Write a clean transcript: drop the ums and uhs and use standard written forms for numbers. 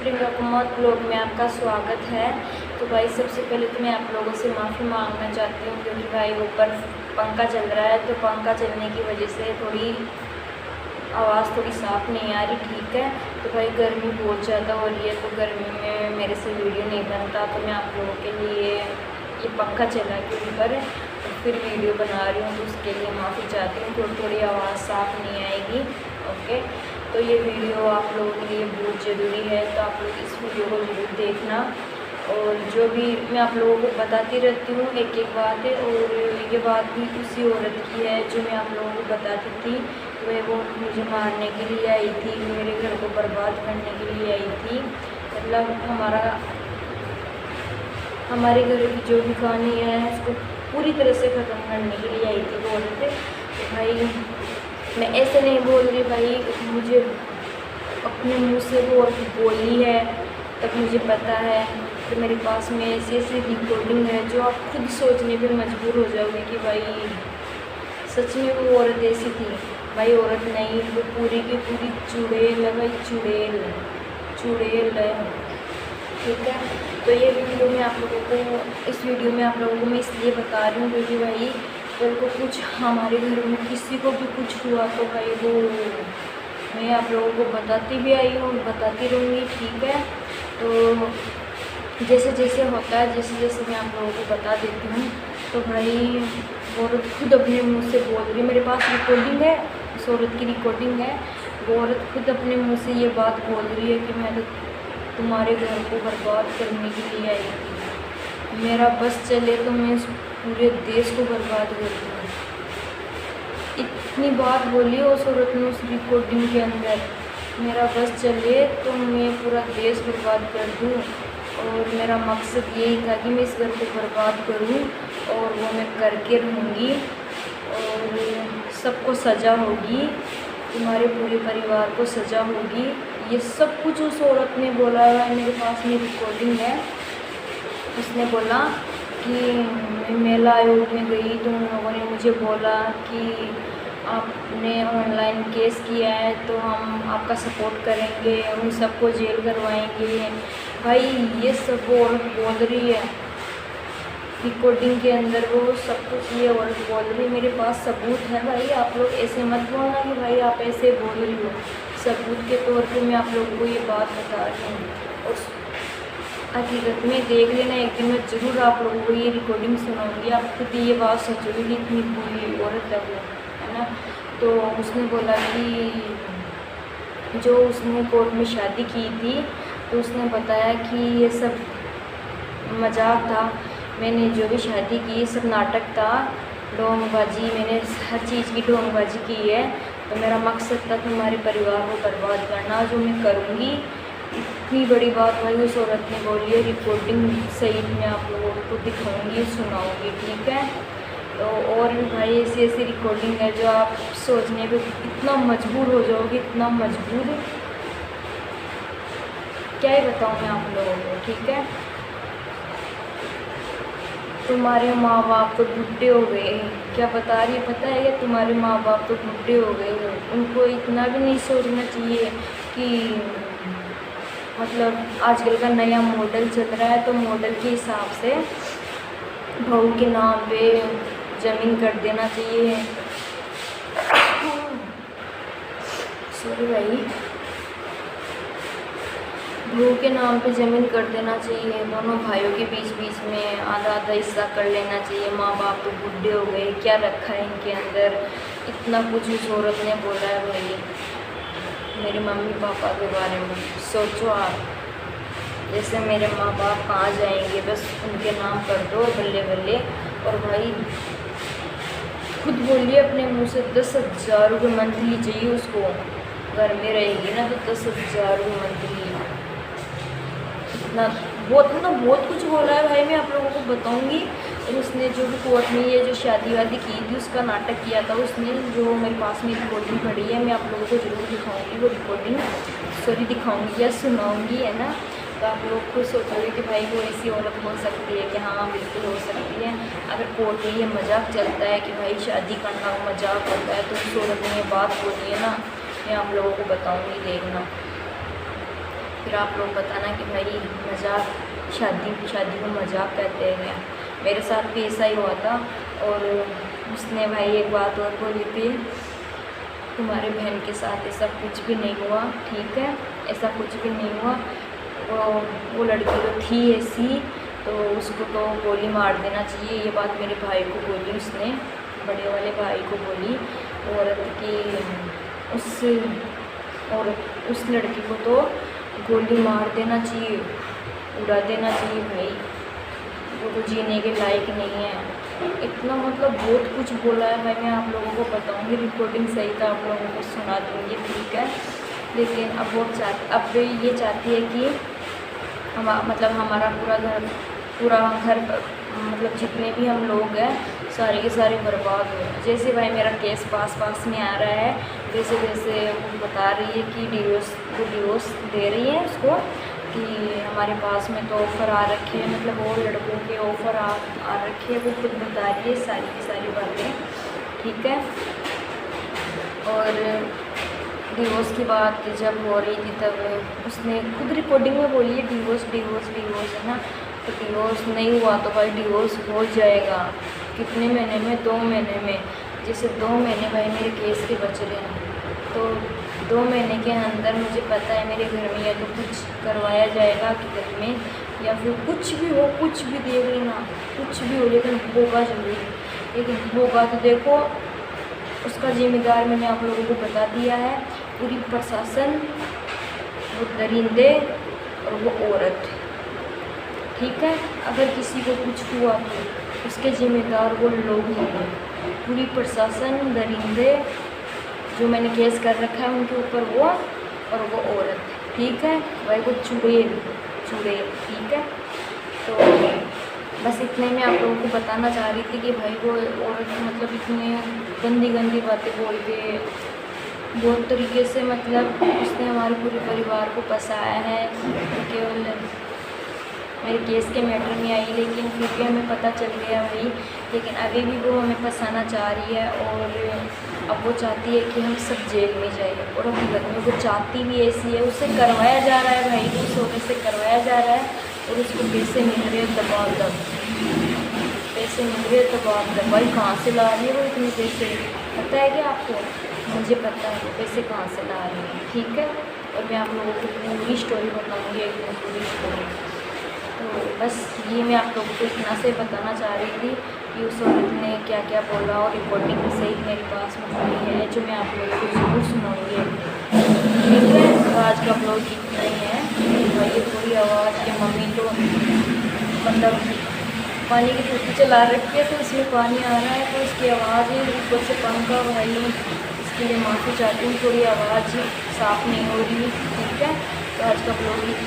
Priyanka Kumar blog में आपका स्वागत है। तो भाई सबसे पहले तो मैं आप लोगों से माफ़ी मांगना चाहती हूँ क्योंकि भाई ऊपर पंखा चल रहा है, तो पंखा चलने की वजह से थोड़ी आवाज़ थोड़ी साफ़ नहीं आ रही। ठीक है, तो भाई गर्मी बहुत ज़्यादा हो रही है, तो गर्मी में मेरे से वीडियो नहीं बनता, तो मैं आप लोगों के लिए ये पंखा चला के ऊपर तो फिर वीडियो बना रही हूँ, तो उसके लिए माफ़ी चाहती हूँ। थोड़ी आवाज़ साफ़ नहीं आएगी। ओके, तो ये वीडियो आप लोगों के लिए बहुत ज़रूरी है, तो आप लोग इस वीडियो को ज़रूर देखना। और जो भी मैं आप लोगों को बताती रहती हूँ एक एक बात है, और ये बात भी उसी औरत की है जो मैं आप लोगों को बताती थी। वो मुझे मारने के लिए आई थी, मेरे घर को बर्बाद करने के लिए आई थी। मतलब हमारे घर की जो भी कहानी है उसको पूरी तरह से ख़त्म करने के लिए आई थी वो औरत। तो भाई मैं ऐसे नहीं बोल रही भाई, मुझे अपने मुंह से वो बोली है तब मुझे पता है। तो मेरे पास में ऐसी रिकॉर्डिंग है जो आप खुद सोचने पे मजबूर हो जाओगे कि भाई सच में वो औरत ऐसी थी। भाई औरत नहीं, वो पूरी की पूरी चुड़ैल है भाई, चुड़ैल है। ठीक है, तो ये वीडियो में आप लोगों को इस वीडियो में आप लोगों को मैं इसलिए बता रही हूँ क्योंकि भाई कल को कुछ हमारे घर में किसी को भी कुछ हुआ तो भाई वो मैं आप लोगों को बताती भी आई हूँ, बताती रहूँगी। ठीक है, तो जैसे जैसे होता है, जैसे जैसे मैं आप लोगों को बता देती हूँ। तो भाई औरत खुद अपने मुंह से बोल रही है, मेरे पास रिकॉर्डिंग है, उस औरत की रिकॉर्डिंग है। वो औरत खुद अपने मुंह से ये बात बोल रही है कि मैं तो तुम्हारे घर को बर्बाद करने के लिए आई थी, मेरा बस चले तो मैं इस पूरे देश को बर्बाद कर दूँ। इतनी बात बोली उस औरत ने उस रिकॉर्डिंग के अंदर, मेरा बस चले तो मैं पूरा देश बर्बाद कर दूँ, और मेरा मकसद यही था कि मैं इस घर को बर्बाद करूँ और वो मैं करके रहूँगी और सबको सज़ा होगी, तुम्हारे पूरे परिवार को सज़ा होगी। ये सब कुछ उस औरत ने बोला है, मेरे पास में रिकॉर्डिंग है। उसने बोला कि मैं महिला आयोग में गई तो उन लोगों ने मुझे बोला कि आपने ऑनलाइन केस किया है तो हम आपका सपोर्ट करेंगे, उन सबको जेल करवाएंगे। भाई ये सब वो औरत बोल रही है रिकॉर्डिंग के अंदर, वो सब कुछ ये औरत बोल रही है। मेरे पास सबूत है भाई, आप लोग ऐसे मत बोलना कि भाई आप ऐसे बोल रही हो। सबूत के तौर पे मैं आप लोगों को ये बात बता रही हूँ, और हकीकत में देख लेना, एक दिन मैं ज़रूर आप लोगों को ये रिकॉर्डिंग सुनाऊंगी। आप खुद ये बात सोचोगे कि इतनी बुरी औरत है वो, है ना। तो उसने बोला कि जो उसने कोर्ट में शादी की थी तो उसने बताया कि ये सब मजाक था, मैंने जो भी शादी की सब नाटक था, ढोंगबाजी, मैंने हर चीज़ की ढोंगबाजी की है। तो मेरा मकसद था तुम्हारे परिवार को बर्बाद करना, जो मैं करूँगी। इतनी बड़ी बात भाई उस औरत ने बोली है, रिकॉर्डिंग सही मैं आप लोगों को दिखाऊंगी, सुनाऊंगी। ठीक है, तो और भी भाई ऐसी ऐसी रिकॉर्डिंग है जो आप सोचने पे इतना मजबूर हो जाओगे, इतना मजबूर, क्या ही बताऊँ मैं आप लोगों को। ठीक है, तुम्हारे माँ बाप तो बुढ़े हो गए, क्या बता रही है पता है, कि तुम्हारे माँ बाप तो बुढ़े हो गए, उनको इतना भी नहीं सोचना चाहिए कि मतलब आजकल का नया मॉडल चल रहा है तो मॉडल के हिसाब से बहू के नाम पे ज़मीन कर देना चाहिए। सॉरी भाई, बहू के नाम पे ज़मीन कर देना चाहिए, दोनों भाइयों के बीच बीच में आधा आधा हिस्सा कर लेना चाहिए। माँ बाप तो बुढ़े हो गए, क्या रखा है इनके अंदर, इतना कुछ उस औरत ने बोला है भाई मेरे मम्मी पापा के बारे में। सोचो आप, जैसे मेरे माँ बाप कहाँ जाएंगे, बस उनके नाम कर दो बल्ले बल्ले। और भाई खुद बोलिए अपने मुँह से 10,000 रुपये मंथली चाहिए उसको, घर में रहेगी ना तो 10,000 रुपये मंथली, इतना बहुत कुछ बोला है भाई, मैं आप लोगों को बताऊंगी। और उसने जो भी कोर्ट में ये जो शादी वादी की थी उसका नाटक किया था उसने, जो मेरे पास में रिकॉर्डिंग पड़ी है, मैं आप लोगों को ज़रूर दिखाऊंगी वो रिकॉर्डिंग, सॉरी दिखाऊंगी या सुनाऊंगी, है ना। तो आप लोग खुद सोचोगे कि भाई वो ऐसी औरत हो सकती है, कि हाँ बिल्कुल हो सकती है। अगर कोर्ट में ये मजाक चलता है कि भाई शादी करना मजाक होता है, तो उस औरत ने ये बात बोली है ना, मैं आप लोगों को बताऊँगी, देखना। फिर आप लोग बताना कि भाई मजाक, शादी को मजाक कहते हैं। मेरे साथ भी ऐसा ही हुआ था। और उसने भाई एक बात और बोली थी, तुम्हारे बहन के साथ ऐसा कुछ भी नहीं हुआ, ठीक है, ऐसा कुछ भी नहीं हुआ। वो लड़की तो थी ऐसी, तो उसको तो गोली मार देना चाहिए। ये बात मेरे भाई को बोली उसने, बड़े वाले भाई को बोली औरत की, उस लड़की को तो गोली मार देना चाहिए, उड़ा देना चाहिए भाई, वो तो जीने के लायक नहीं है। इतना मतलब बहुत कुछ बोला है भाई। मैं आप लोगों को बताऊंगी, रिकॉर्डिंग सही था, आप लोगों को सुना दूंगी, ठीक है। लेकिन अब अब ये चाहती है कि हमारा पूरा घर मतलब जितने भी हम लोग हैं सारे के सारे बर्बाद हो। जैसे भाई मेरा केस पास में आ रहा है, वैसे वो बता रही है कि डिवोर्स दे रही है उसको, कि हमारे पास में तो ऑफ़र आ रखे हैं, मतलब वो लड़कों के ऑफ़र आ रखे हैं। वो खुद बता रही है सारी की सारी बातें, ठीक है। और डिवोर्स की बात जब हो रही थी तब उसने खुद रिकॉर्डिंग में बोली है डिवोर्स है ना। तो डिवोर्स नहीं हुआ तो भाई डिवोर्स हो जाएगा। कितने महीने में? 2 महीने में। जैसे 2 महीने भाई मेरे केस के बच रहे हैं, तो 2 महीने के अंदर मुझे पता है मेरे घर में या तो कुछ करवाया जाएगा कि घर में, या फिर कुछ भी हो, कुछ भी देख लेना, कुछ भी हो, लेकिन होगा जरूर। लेकिन होगा तो देखो, उसका जिम्मेदार मैंने आप लोगों को बता दिया है। पूरी प्रशासन, वो दरिंदे और वो औरत, ठीक है। अगर किसी को कुछ हुआ तो उसके जिम्मेदार वो लोग होंगे। पूरी प्रशासन, दरिंदे जो मैंने केस कर रखा है उनके ऊपर वो, और वो औरत, ठीक है। भाई वो चुड़ैल, ठीक है। तो बस इतने में आप लोगों को बताना चाह रही थी कि भाई वो औरत मतलब इतनी गंदी बातें बोल के बहुत तरीके से, मतलब उसने हमारे पूरे परिवार को फंसाया है। केवल मेरे केस के मैटर में आई, लेकिन फिर भी हमें पता चल गया भाई। लेकिन अभी भी वो हमें फंसाना चाह रही है, और अब वो चाहती है कि हम सब जेल में जाए। और अपने घर में वो चाहती भी ऐसी है, उससे करवाया जा रहा है भाई, उस औरत से करवाया जा रहा है। और उसको पैसे मिल रहे हैं दबाव, पैसे मिल रहे हैं दबाव। भाई कहाँ से ला रही है वो इतने पैसे? पता है क्या आपको? मुझे पता है वो पैसे कहाँ से ला रही है, ठीक है। और मैं आप लोगों को पूरी स्टोरी बताऊँगी, एकदम पूरी स्टोरी। तो बस ये मैं आप लोगों को इतना से बताना चाह रही थी कि उस औरत ने क्या क्या बोला, और रिकॉर्डिंग भी सही मेरे पास में हुई है, जो मैं आप लोगों को ज़रूर सुनाऊँगी, ठीक है। तो आज का ब्लॉग इतना ही है। और ये पूरी आवाज़ के मम्मी तो मतलब पानी की टूटी चला रखी है, तो उसमें पानी आ रहा है, तो उसकी आवाज़ ही ऊपर से पंखा भाई, इसके लिए माफ़ी चाहती हूँ, थोड़ी आवाज़ साफ़ नहीं हो रही, ठीक है। तो आज का ब्लॉग इतना